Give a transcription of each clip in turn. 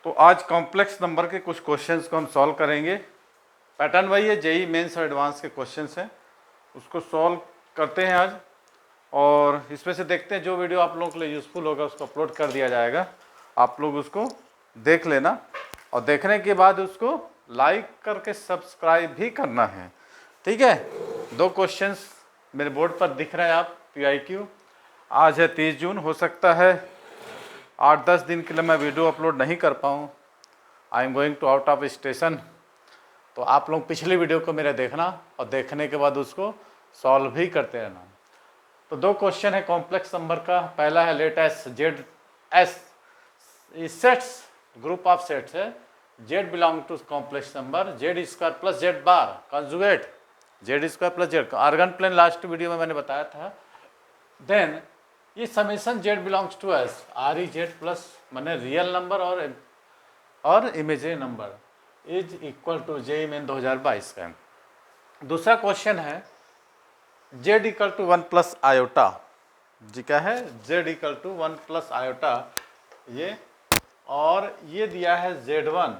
तो आज complex number के कुछ क्वेश्चंस को हम सॉल्व करेंगे। पैटर्न वही है, जेई मेंस और एडवांस के क्वेश्चंस हैं, उसको सॉल्व करते हैं आज। और इसमें से देखते हैं जो वीडियो आप लोगों के लिए यूज़फुल होगा उसको अपलोड कर दिया जाएगा, आप लोग उसको देख लेना और देखने के बाद उसको लाइक करके सब्सक्राइब भी करना है, ठीक है। दो क्वेश्चंस मेरे बोर्ड पर दिख रहे हैं, आप PIQ। आज है 30 जून, हो सकता है 8-10 दिन के लिए मैं वीडियो अपलोड नहीं कर पाऊँ। I am going to out of station. तो आप लोग पिछली वीडियो को मेरा देखना और देखने के बाद उसको सॉल्व भी करते रहना। तो दो क्वेश्चन है कॉम्प्लेक्स नंबर का। पहला है let S Z S sets, group of sets है, Z belong to complex number Z square plus Z bar conjugate Z square plus Z, Argand plane last video में मैंने बताया था। देन ये summation Z belongs to S R E Z plus मैंने real number और imaginary number is equal to JEE main 2022 का। दूसरा question है Z equal to 1 plus iota. जी क्या है, Z equal to 1 plus iota ये, और ये दिया है Z1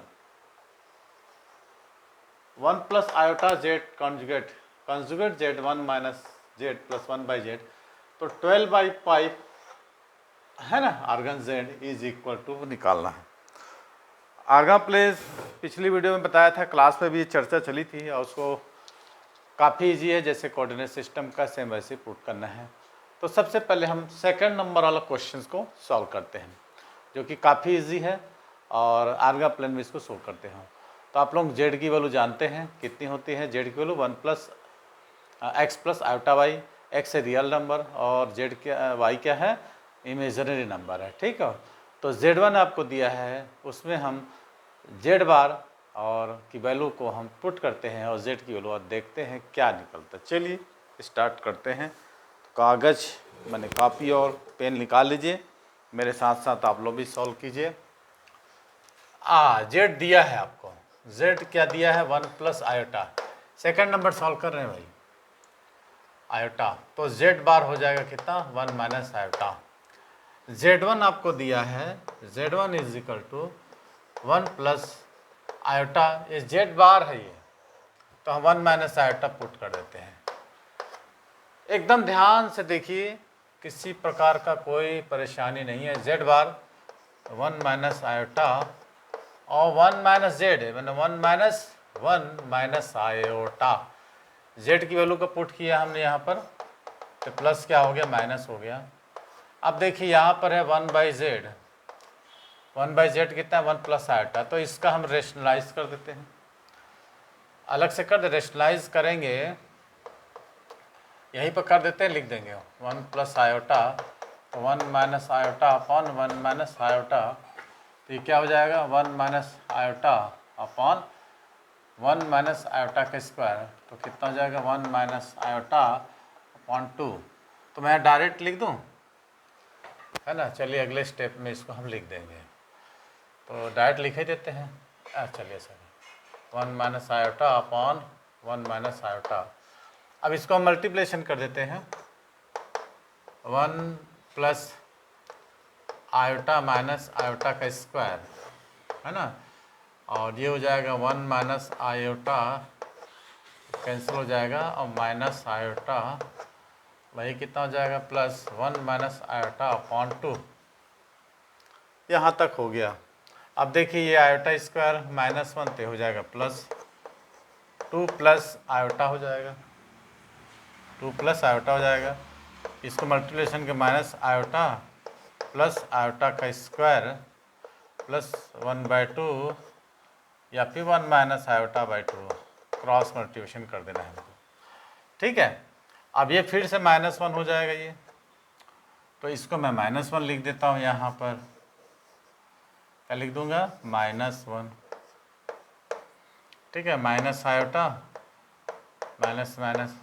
1 plus iota Z conjugate conjugate Z1 minus Z plus 1 by Z, तो 12/5 है ना, Argand Z is equal to निकालना है। आर्गन प्लेस पिछली वीडियो में बताया था, क्लास में भी चर्चा चली थी और उसको काफ़ी इजी है, जैसे कोऑर्डिनेट सिस्टम का सेम वैसे पुट करना है। तो सबसे पहले हम सेकंड नंबर वाला क्वेश्चंस को सॉल्व करते हैं, जो कि काफ़ी इजी है और आर्गन प्लेन में इसको सोल्व करते हैं। तो आप लोग जेड की वैल्यू जानते हैं कितनी होती है। जेड की value 1 plus X plus iota Y, X है रियल नंबर और जेड क्या वाई क्या है, इमेजिनरी नंबर है, ठीक है। तो Z1 आपको दिया है, उसमें हम जेड बार और की वैल्यू को हम पुट करते हैं और जेड की वैल्यू और देखते हैं क्या निकलता है। चलिए स्टार्ट करते हैं। तो कागज़ मैंने कॉपी और पेन निकाल लीजिए, मेरे साथ साथ आप लोग भी सॉल्व कीजिए। जेड दिया है आपको, जेड क्या दिया है, 1 plus iota. Second number solve कर रहे हैं भाई, आयोटा, तो जेड बार हो जाएगा कितना, 1 माइनस आयोटा। Z1 आपको दिया है, Z1 is equal to 1 plus iota, ये जेड बार है ये, तो हम 1 माइनस आयोटा पुट कर देते हैं। एकदम ध्यान से देखिए, किसी प्रकार का कोई परेशानी नहीं है। जेड बार 1 माइनस आयोटा और 1 माइनस जेड है, मैंने 1 माइनस आयोटा, जेड की वैल्यू को पुट किया हमने यहाँ पर, तो प्लस क्या हो गया, माइनस हो गया। अब देखिए यहाँ पर है 1 बाई जेड, 1 बाई जेड कितना है, 1 प्लस आयोटा, तो इसका हम रेशनलाइज कर देते हैं, अलग से कर दे, रेशनलाइज करेंगे, यहीं पर कर देते हैं, लिख देंगे 1 प्लस आयोटा, तो 1 minus iota upon 1 minus iota, तो ये क्या हो जाएगा, 1 minus iota upon 1 minus iota का स्क्वायर, तो कितना हो जाएगा, 1 माइनस आयोटा अपॉन 2। तो मैं डायरेक्ट लिख दूँ, है ना। चलिए अगले स्टेप में इसको हम लिख देंगे, तो डायरेक्ट लिख ही देते हैं। चलिए sir, 1 minus iota upon 1 minus iota. अब इसको हम मल्टीप्लेशन कर देते हैं, 1 प्लस आयोटा माइनस आयोटा का स्क्वायर, है ना, और ये हो जाएगा 1 माइनस आयोटा, कैंसिल हो जाएगा, और माइनस आयोटा, वही कितना हो जाएगा, प्लस 1 माइनस आयोटा अपॉन 2। यहाँ तक हो गया। अब देखिए ये आयोटा स्क्वायर -1 तो हो जाएगा प्लस 2 प्लस आयोटा हो जाएगा, 2 प्लस आयोटा हो जाएगा। इसको मल्टीप्लिकेशन के माइनस आयोटा प्लस आयोटा का स्क्वायर प्लस 1/2 या फिर 1 minus iota by 2, cross multiplication कर देना है हमको, ठीक है। अब ये फिर से -1 हो जाएगा ये, तो इसको मैं -1 लिख देता हूँ यहाँ पर, क्या लिख दूंगा, -1, ठीक है, minus iota minus minus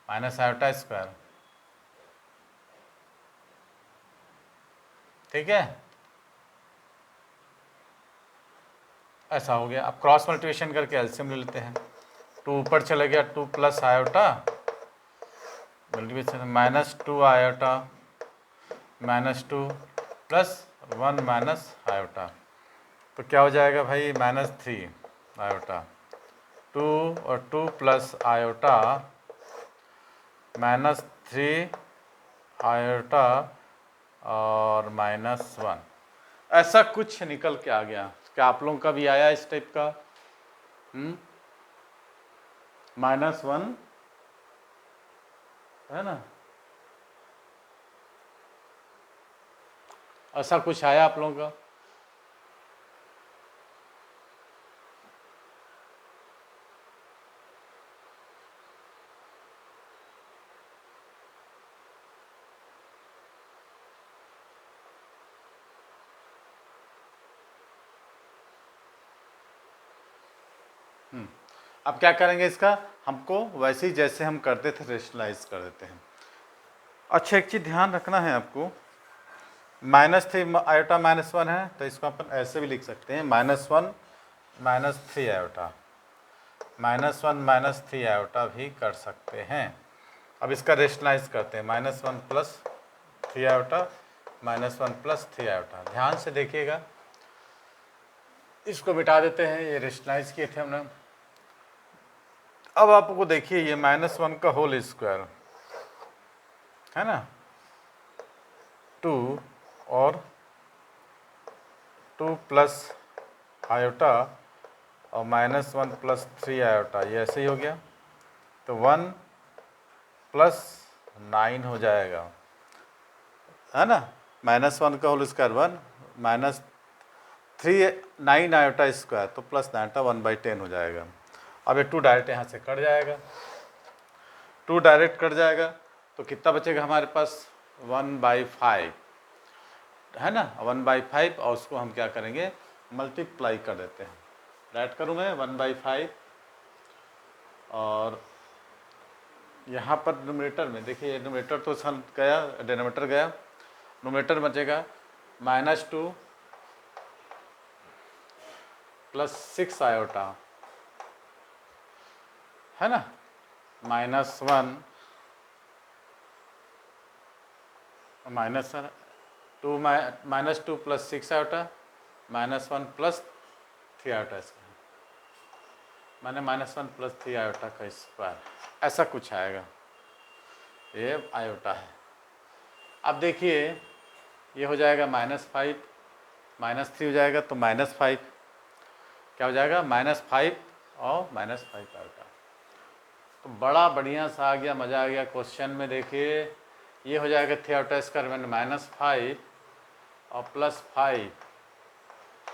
minus iota square, ठीक है, ऐसा हो गया। अब क्रॉस मल्टीप्लिकेशन करके एलसीएम ले लेते हैं, 2 ऊपर चले गया, 2 plus iota multiplication -2 iota -2 plus 1 minus iota, तो क्या हो जाएगा भाई, -3 आयोटा, 2 और 2 प्लस आयोटा -3 आयोटा और -1, ऐसा कुछ निकल के आ गया। क्या आप लोगों का भी आया इस टाइप का? -1 है ना, ऐसा कुछ आया आप लोगों का? अब क्या करेंगे इसका, हमको वैसे ही जैसे हम करते थे रेशनलाइज कर देते हैं। अच्छा, एक चीज़ ध्यान रखना है आपको, -3 आयोटा -1 है, तो इसको अपन ऐसे भी लिख सकते हैं, -1 -3 आयोटा, -1 -3 आयोटा भी कर सकते हैं। अब इसका रेशनलाइज करते हैं, -1 प्लस 3 आयोटा, -1 प्लस 3 आयोटा। ध्यान से देखिएगा, इसको मिटा देते हैं, ये रेशनलाइज किए थे हमने। अब आपको देखिए, ये -1 का होल स्क्वायर है ना, 2 और 2 प्लस आयोटा और -1 प्लस 3 आयोटा, ये ऐसे ही हो गया, तो 1 प्लस 9 हो जाएगा, है ना। -1 का होल स्क्वायर 1 -3 9 आयोटा स्क्वायर, तो प्लस 9 1/10 हो जाएगा। अब ये 2 डायरेक्ट यहाँ से कट जाएगा, 2 डायरेक्ट कट जाएगा, तो कितना बचेगा हमारे पास, 1/5 है ना, 1/5, और उसको हम क्या करेंगे, मल्टीप्लाई कर देते हैं। डायरेक्ट करूँ मैं 1/5, और यहाँ पर न्यूमरेटर में देखिए, न्यूमरेटर तो सन गया, डिनोमिनेटर गया, न्यूमरेटर बचेगा -2 प्लस 6 आयोटा, है ना, -1 -2 प्लस 6 आयोटा, -1 प्लस 3 आयोटा, इसका मैंने -1 प्लस 3 आयोटा का स्क्वायर, ऐसा कुछ आएगा, ये आयोटा है। अब देखिए, ये हो जाएगा -5 -3 हो जाएगा, तो -5 क्या हो जाएगा, -5 और -5 आयोटा। तो बड़ा बढ़िया सा आ गया, मज़ा आ गया क्वेश्चन में। देखिए, ये हो जाएगा 3 आयोटा स्क्वायर में -5 और +5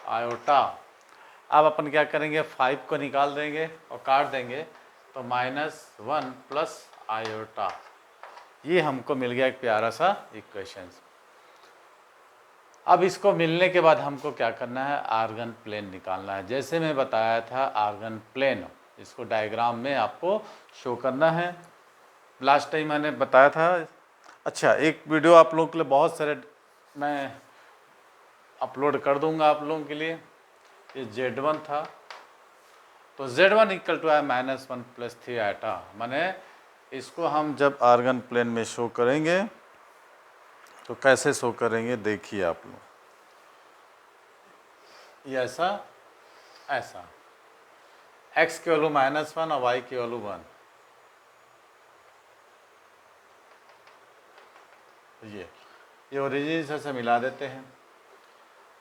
आयोटा। अब अपन क्या करेंगे, 5 को निकाल देंगे और काट देंगे, तो -1 प्लस आयोटा, ये हमको मिल गया एक प्यारा सा इक्वेशन। अब इसको मिलने के बाद हमको क्या करना है, आर्गन प्लेन निकालना है। जैसे मैं बताया था, आर्गन प्लेन, इसको डायग्राम में आपको शो करना है। लास्ट टाइम मैंने बताया था। अच्छा, एक वीडियो आप लोगों के लिए बहुत सारे मैं अपलोड कर दूंगा आप लोगों के लिए। ये Z1 था, तो Z1 इक्वल टू है -1 प्लस 3 आयोटा। माने इसको हम जब आर्गन प्लेन में शो करेंगे तो कैसे शो करेंगे, देखिए आप लोग, ये ऐसा ऐसा, x की वैल्यू -1 और y की वैल्यू 1, ये ओरिजिन से मिला देते हैं।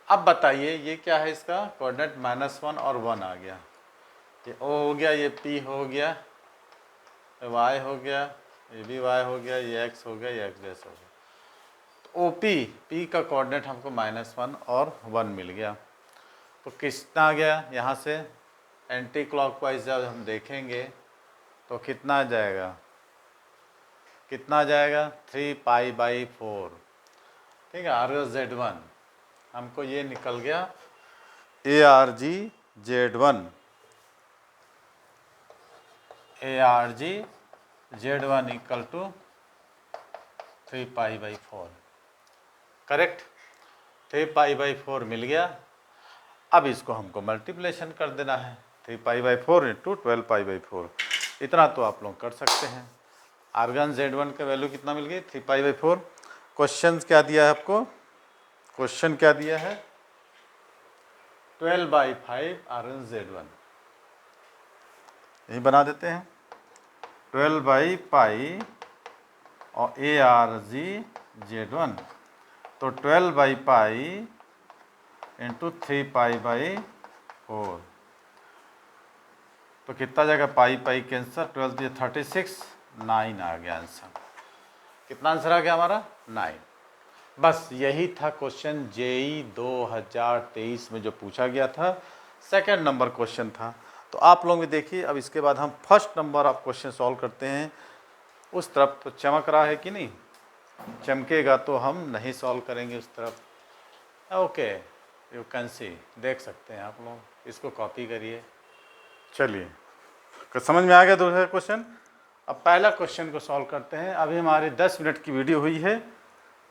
अब बताइए, ये क्या है, इसका कोऑर्डिनेट -1 और 1 आ गया, ये O हो गया, ये P हो गया, y हो गया, ये भी y हो गया, ये x हो गया, ये x डैश हो गया। तो OP, P का कोऑर्डिनेट हमको -1 और 1 मिल गया। तो कितना आ गया, यहाँ से एंटी क्लॉकवाइज जब हम देखेंगे तो कितना आ जाएगा, कितना आ जाएगा, 3π/4, ठीक है। ARG-Z1 हमको ये निकल गया, ARG-Z1 इक्वल टू 3π/4, करेक्ट, 3π/4 मिल गया। अब इसको हमको मल्टीप्लिकेशन कर देना है, 3π/4 इंटू 12π/4, इतना तो आप लोग कर सकते हैं। आर्गन Z1 का वैल्यू कितना मिल गई, 3π/4। क्वेश्चन क्या दिया है आपको, क्वेश्चन क्या दिया है, 12/5 RnZ1, यही बना देते हैं 12/पाई और ARgZ1, तो 12/पाई इंटू 3π/4, तो कितना जाएगा, पाई पाई कैंसर, 12 36, 9 आ गया आंसर। कितना आंसर आ गया हमारा, 9। बस यही था क्वेश्चन जेई 2023 में जो पूछा गया था, सेकंड नंबर क्वेश्चन था। तो आप लोग भी देखिए, अब इसके बाद हम first number of question solve करते हैं। उस तरफ तो चमक रहा है कि नहीं, चमकेगा तो हम नहीं सॉल्व करेंगे उस तरफ। ओके, यू कैन सी, देख सकते हैं आप लोग, इसको कॉपी करिए। चलिए, समझ में आ गया दूसरा क्वेश्चन। अब पहला क्वेश्चन को सॉल्व करते हैं। अभी हमारी 10 मिनट की वीडियो हुई है,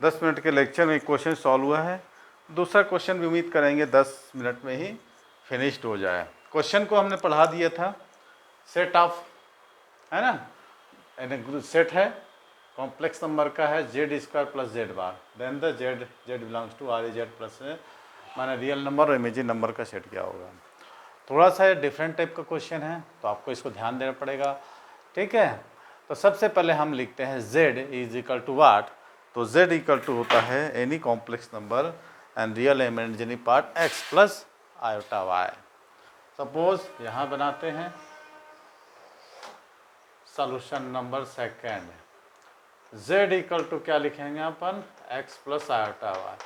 10 मिनट के लेक्चर में एक क्वेश्चन सॉल्व हुआ है। दूसरा क्वेश्चन भी उम्मीद करेंगे 10 मिनट में ही फिनिश्ड हो जाए। क्वेश्चन को हमने पढ़ा दिया था, सेट ऑफ, है ना, सेट है, कॉम्प्लेक्स नंबर का है, z² plus z bar, then the z belongs to RZ plus, माने रियल नंबर और इमेजिन नंबर का सेट क्या होगा। थोड़ा सा डिफरेंट टाइप का क्वेश्चन है, तो आपको इसको ध्यान देना पड़ेगा, ठीक है। तो सबसे पहले हम लिखते हैं z is equal to what, तो z इक्वल टू होता है any complex number and real imaginary part x plus iota y। Suppose यहाँ बनाते हैं solution number second, z equal to क्या लिखेंगे अपन, x प्लस आयोटा y।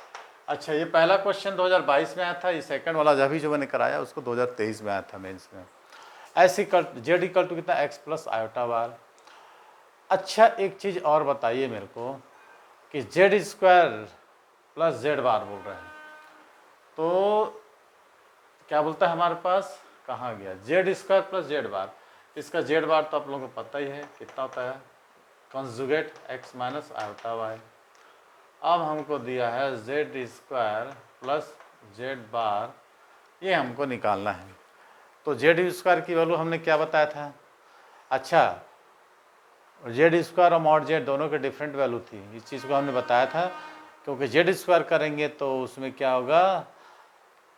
अच्छा, ये पहला क्वेश्चन 2022 में आया था, ये सेकंड वाला अभी जो मैंने कराया उसको 2023 में आया था मेंस में। ऐसे z इक्वल टू कितना, x प्लस आयोटा y। अच्छा, एक चीज़ और बताइए मेरे को कि z² प्लस z बार बोल रहे हैं, तो क्या बोलता है हमारे पास, कहाँ गया, z² प्लस z बार। इसका z बार तो आप लोगों को पता ही है कितना होता है, conjugate x minus iota y। अब हमको दिया है z² प्लस z बार, ये हमको निकालना है। तो z² की वैल्यू हमने क्या बताया था, अच्छा, z² और मॉड z दोनों के डिफरेंट वैल्यू थी, इस चीज़ को हमने बताया था, क्योंकि z² करेंगे तो उसमें क्या होगा,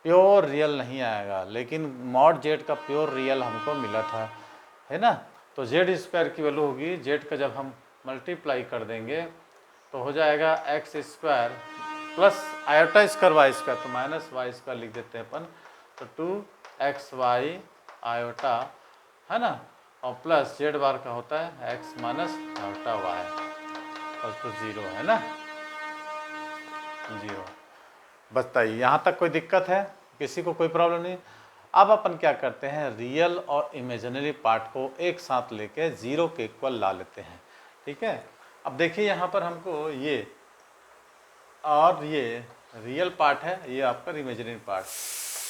प्योर रियल नहीं आएगा, लेकिन मॉड z का प्योर रियल हमको मिला था, है ना। तो z² की वैल्यू होगी, z का जब हम मल्टीप्लाई कर देंगे तो हो जाएगा x² plus iota square y², तो माइनस y² लिख देते हैं अपन, तो 2xy आयोटा, है ना, और प्लस z बार का होता है x माइनस आयोटा y, और तो 0 है ना, 0। बताइए यहाँ तक कोई दिक्कत है, किसी को कोई प्रॉब्लम नहीं। अब अपन क्या करते हैं, रियल और इमेजिनरी पार्ट को एक साथ लेके 0 के इक्वल ला लेते हैं, ठीक है। अब देखिए यहाँ पर हमको ये और ये रियल पार्ट है, ये आपका इमेजिनरी पार्ट,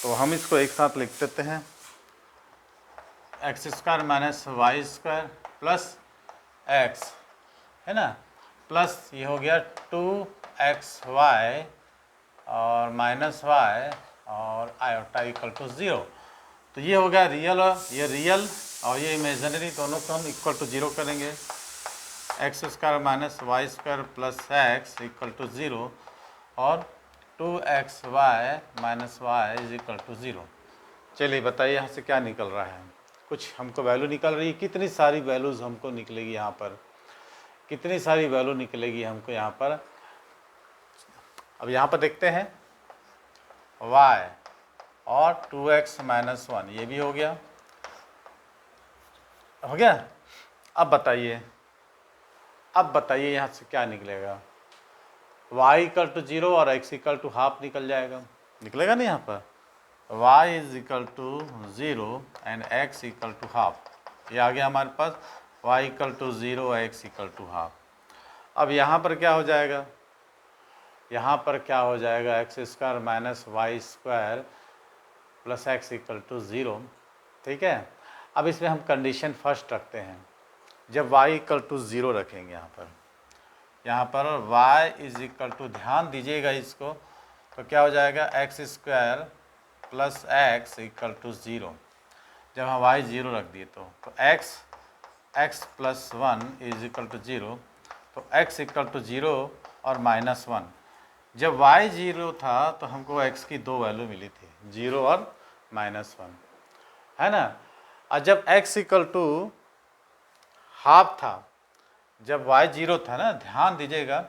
तो हम इसको एक साथ लिख देते हैं, x² minus y² plus x, है ना, प्लस ये हो गया 2xy और माइनस y और आयोटा इक्वल टू 0। तो ये हो गया रियल, और ये इमेजिनरी, दोनों को हम इक्वल टू 0 करेंगे, x² minus y² plus x equal to 0 और 2xy minus y is equal to 0। चलिए बताइए यहाँ से क्या निकल रहा है, कुछ हमको वैल्यू निकल रही है, कितनी सारी वैल्यूज़ हमको निकलेगी यहाँ पर, कितनी सारी वैल्यू निकलेगी हमको यहाँ पर। अब यहाँ पर देखते हैं y और 2x माइनस 1, ये भी हो गया, अब बताइए यहाँ से क्या निकलेगा, y इक्वल टू 0 और x इक्वल टू हाफ निकल जाएगा, निकलेगा नहीं यहाँ पर, y is equal to 0 and x equal to half, ये आ गया हमारे पास, y equal to 0 x equal to half. अब यहाँ पर क्या हो जाएगा, यहाँ पर क्या हो जाएगा, x² minus y² plus x equal to 0, ठीक है। अब इसमें हम कंडीशन फर्स्ट रखते हैं, जब y इक्वल टू 0 रखेंगे यहाँ पर y इज इक्वल टू, ध्यान दीजिएगा इसको, तो क्या हो जाएगा, x² plus x equal to 0, जब हम y 0 रख दिए तो x plus 1 is equal to 0, तो x इक्वल टू 0 और माइनस 1, जब y 0 था तो हमको x की दो वैल्यू मिली थी, 0 और -1, है ना। और जब x इक्वल टू हाफ था, जब y 0 था ना, ध्यान दीजिएगा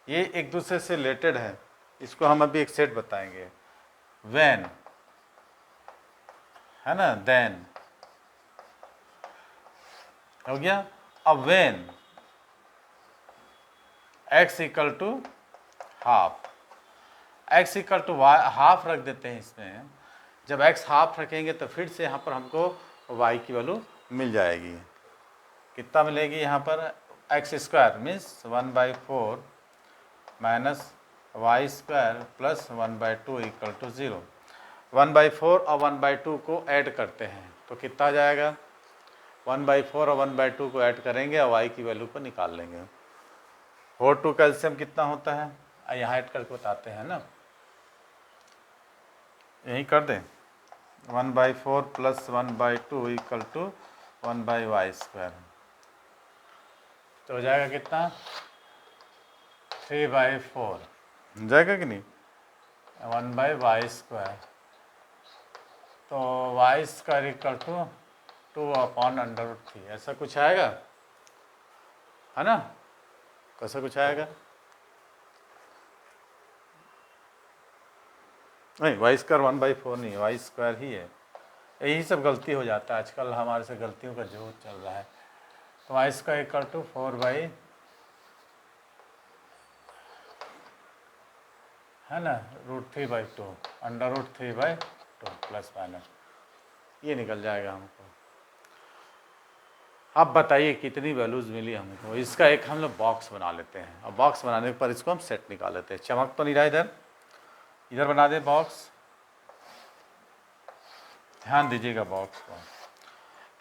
ये एक दूसरे से रिलेटेड है, इसको हम अभी एक सेट बताएंगे। व्हेन, है ना, देन हो गया। अब when x equal to half, x equal to half रख देते हैं इसमें। जब x हाफ रखेंगे तो फिर से यहाँ पर हमको y की वैल्यू मिल जाएगी। कितना मिलेगी यहाँ पर, X square means 1/4 minus Y square plus 1/2 equal to 0। 1/4 और 1/2 को ऐड करते हैं तो कितना आ जाएगा, 1/4 और 1/2 को ऐड करेंगे और y की वैल्यू को निकाल लेंगे। 4 का एलसीएम कितना होता है, यहाँ ऐड करके बताते हैं ना, यही कर दें। 1/4 प्लस 1/2 इक्वल टू 1/y², तो हो जाएगा कितना, 3/4 जाएगा कि नहीं, 1/y², तो y² इक्वल टू 2/√3, ऐसा कुछ आएगा, है ना, कैसा कुछ आएगा, नहीं y² 1/4 नहीं, y² ही है। यही सब गलती हो जाता है आजकल, हमारे से गलतियों का जोर चल रहा है। तो y² इक्वल टू 4/, है ना, √3/2, √3/2 प्लस माइनस, ये निकल जाएगा हमको। अब बताइए कितनी वैल्यूज़ मिली हमको। इसका एक हम लोग बॉक्स बना लेते हैं, और बॉक्स बनाने पर इसको हम सेट निकाल लेते हैं। चमक तो नहीं रहा इधर, इधर बना दे बॉक्स, ध्यान दीजिएगा बॉक्स को।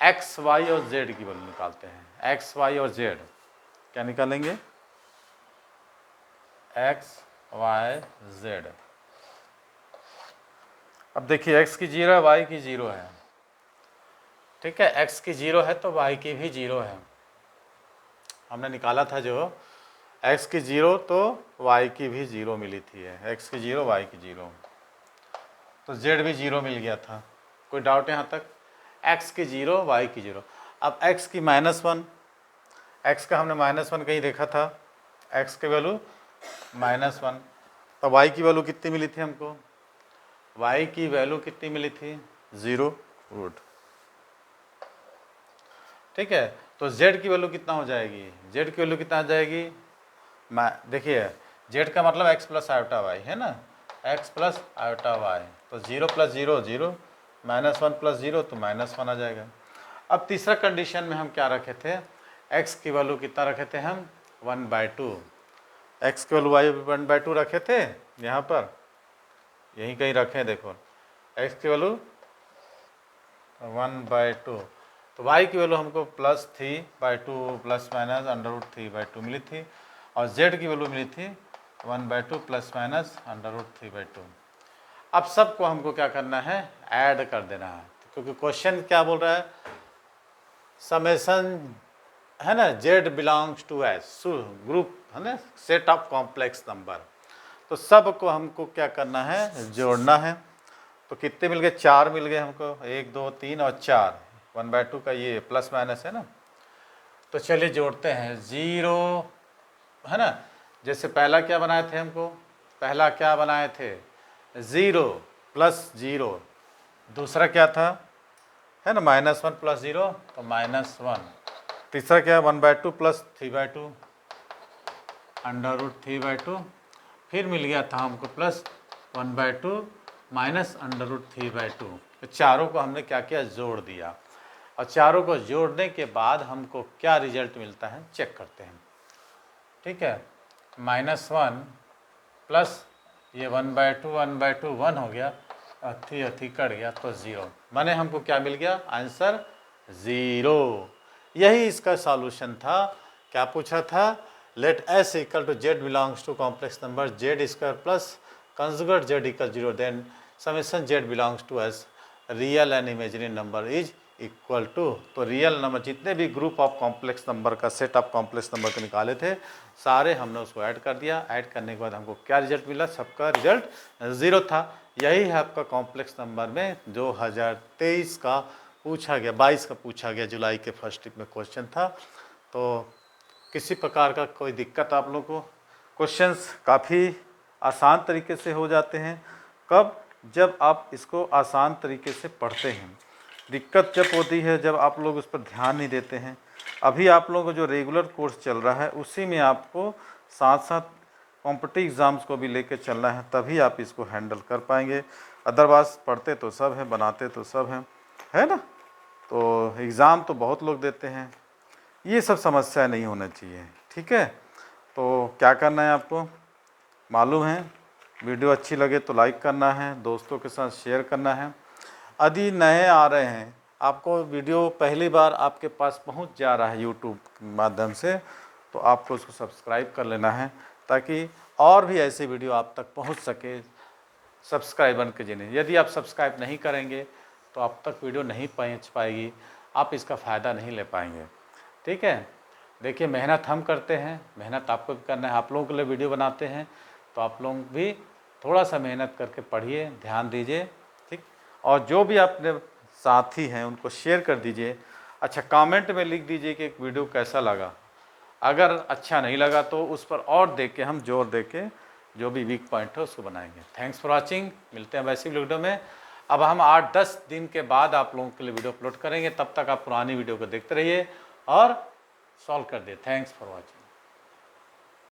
x, y और z की वैल्यू निकालते हैं। x, y और z क्या निकालेंगे, x, y, z। अब देखिए x की 0 है, y की 0 है, ठीक है, x की 0 है तो y की भी 0 है। हमने निकाला था जो x की 0 तो y की भी 0 मिली थी, x की 0 y की 0, तो z भी 0 मिल गया था। कोई डाउट यहाँ तक, x की 0 y की 0। अब x की -1, x का हमने -1 कहीं देखा था, x की वैल्यू -1, तो y की वैल्यू कितनी मिली थी हमको, y की वैल्यू कितनी मिली थी, 0 रूट, ठीक है। तो z की वैल्यू कितना हो जाएगी, z की वैल्यू कितना आ जाएगी, देखिए z का मतलब x प्लस आयोटा y है ना, x प्लस आयोटा y, तो 0 + 0 0, -1 + 0 तो -1 आ जाएगा। अब तीसरा कंडीशन में हम क्या रखे थे, x की वैल्यू कितना रखे थे हम, 1/2, x की वैल्यू y 1/2 रखे थे, यहाँ पर यहीं कहीं रखें, देखो x की वैल्यू 1/2, तो y की वैल्यू हमको +3/2 प्लस माइनस √3/2 मिली थी, और z की वैल्यू मिली थी 1/2 प्लस माइनस √3/2। अब सबको हमको क्या करना है, ऐड कर देना है, क्योंकि क्वेश्चन क्या बोल रहा है, समेशन, है ना, z belongs to S group, है ना, सेट ऑफ कॉम्प्लेक्स नंबर। तो सबको हमको क्या करना है, जोड़ना है। तो कितने मिल गए, 4 मिल गए हमको, 1 2 3 और 4, 1/2 का ये प्लस माइनस है ना। तो चलिए जोड़ते हैं, 0, है ना, जैसे पहला क्या बनाए थे हमको, पहला क्या बनाए थे, 0 + 0, दूसरा क्या था, है ना, -1 + 0 तो -1, तीसरा क्या है, 1/2 + 3/2 √3/2, फिर मिल गया था हमको +1/2 माइनस √3/2। तो चारों को हमने क्या किया, जोड़ दिया, और चारों को जोड़ने के बाद हमको क्या रिजल्ट मिलता है चेक करते हैं, ठीक है। -1 प्लस ये 1/2 1/2 1 हो गया, अथी कट गया तो 0, माने हमको क्या मिल गया, आंसर 0। यही इसका सॉल्यूशन था। क्या पूछा था, let S equal to Z belongs to complex number Z² plus conjugate Z equal 0, then summation Z belongs to S real and imaginary number is equal to, तो रियल नंबर जितने भी group of complex number का set of complex number के निकाले थे सारे हमने उसको ऐड कर दिया। ऐड करने के बाद हमको क्या रिजल्ट मिला, सबका रिजल्ट 0 था। यही है आपका कॉम्प्लेक्स नंबर में 2023 का पूछा गया, 22 का पूछा गया, जुलाई के फर्स्ट वीक में क्वेश्चन था। तो किसी प्रकार का कोई दिक्कत आप लोगों को, क्वेश्चंस काफ़ी आसान तरीके से हो जाते हैं। कब, जब आप इसको आसान तरीके से पढ़ते हैं। दिक्कत जब होती है जब आप लोग उस पर ध्यान नहीं देते हैं। अभी आप लोगों का जो रेगुलर कोर्स चल रहा है उसी में आपको साथ साथ कॉम्पिटिटिव एग्ज़ाम्स को भी लेकर चलना है, तभी आप इसको हैंडल कर पाएंगे। अदरवाइज पढ़ते तो सब हैं, बनाते तो सब हैं, है ना। तो एग्ज़ाम तो बहुत लोग देते हैं, ये सब समस्या नहीं होना चाहिए, ठीक है। तो क्या करना है आपको मालूम है, वीडियो अच्छी लगे तो लाइक करना है, दोस्तों के साथ शेयर करना है। यदि नए आ रहे हैं, आपको वीडियो पहली बार आपके पास पहुंच जा रहा है यूट्यूब के माध्यम से, तो आपको उसको सब्सक्राइब कर लेना है ताकि और भी ऐसे वीडियो आप तक पहुंच सके सब्सक्राइबर के जरिए। यदि आप सब्सक्राइब नहीं करेंगे तो आप तक वीडियो नहीं पहुंच पाएगी, आप इसका फ़ायदा नहीं ले पाएंगे, ठीक है। देखिए मेहनत हम करते हैं, मेहनत आपको भी करना है, आप लोगों के लिए वीडियो बनाते हैं, तो आप लोग भी थोड़ा सा मेहनत करके पढ़िए, ध्यान दीजिए, ठीक। और जो भी अपने साथी हैं उनको शेयर कर दीजिए। अच्छा, कमेंट में लिख दीजिए कि वीडियो कैसा लगा। अगर अच्छा नहीं लगा तो उस पर और देख के हम जोर दे के जो भी वीक पॉइंट है उसको बनाएंगे। थैंक्स फॉर वॉचिंग, मिलते हैं वैसी वीडियो में। अब हम 8-10 दिन के बाद आप लोगों के लिए वीडियो अपलोड करेंगे, तब तक आप पुरानी वीडियो को देखते रहिए और सॉल्व कर दिए। Thanks for watching.